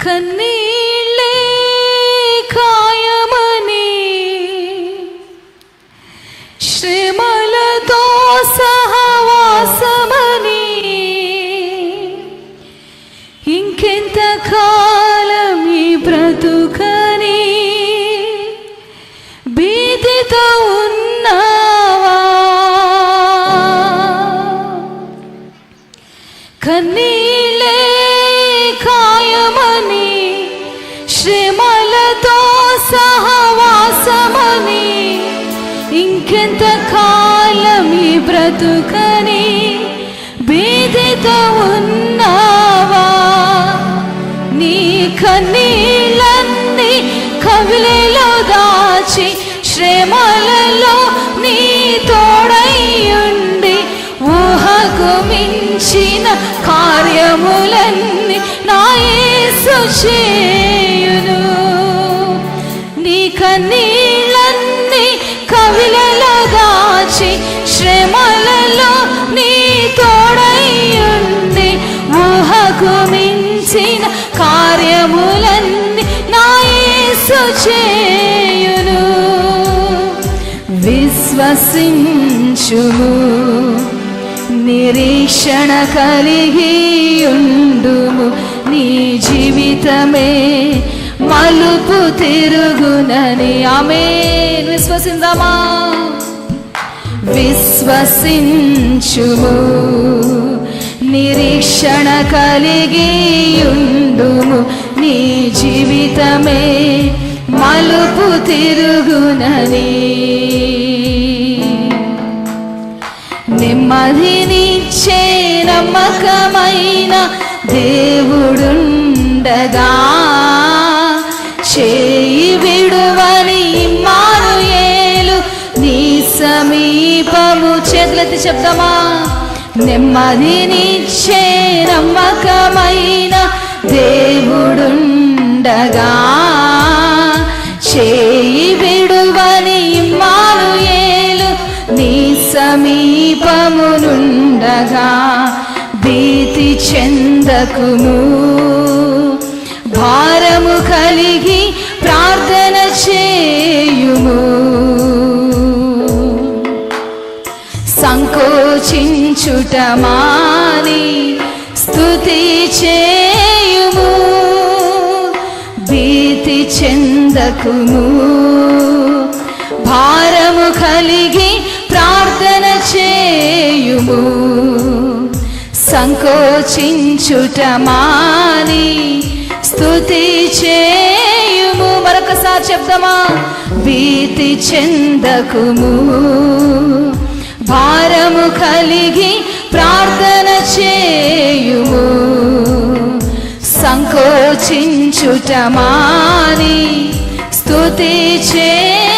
కన్నీళ్ళే కాయమని శ్రమలతో సహవాసమని ఇంకెంత కాలం ఈ బ్రతుకని భీతితో ఉన్నావా? కన్నీళ్ళే కాయమని శ్రమలతో సహవాసమని ఇంకెంత కాలం ఈ బ్రతుకని భీతితో ఉన్నావా? నీ కన్నీళ్ళన్నీ కవిలలో దాచి శ్రమలలో నీ తోడైయుండి ఊహకు మించిన కార్యములన్నీ నా యేసు చేయును. నీ కన్నీళ్ళన్నీ కవిలలో దాచి శ్రమలలో నీ తోడైయుండి ఊహకు మించిన కార్యములన్నీ నా యేసు చేయును. విశ్వసించుము, నిరీక్షణ కలిగి ఉండుము, నీ జీవితమే మలుపు తిరుగునని. ఆమేన్. విశ్వసిందామా? విశ్వసించుము, నిరీక్షణ కలిగి ఉండుము, నీ జీవితమే మలుపు తిరుగునని. నెమ్మదినిచ్చే నమ్మకమైన దేవుడుండగా చేయి విడువని ఇమ్మానుయేలు నీ సమీపము. చేతులెత్తి చెప్దామా? నెమ్మదినిచ్చే నమ్మకమైన దేవుడుండగా చేయి విడువని ఇమ్మానుయేలు నీ సమీపమునుండగా భీతి చెందకుము, భారము కలిగి ప్రార్థన చేయుము, సంకోచించుట మాని స్తుతి చేయుము, భీతి చెందకుము, భారము కలిగి ప్రార్థన చేయుము, సంకోచించుట మాని స్తుతి చేయుము. మరొకసారి చెప్దామా? భీతి చెందకుము, భారము కలిగి ప్రార్థన చేయుము, సంకోచించుట మాని స్తుతి చేయుము.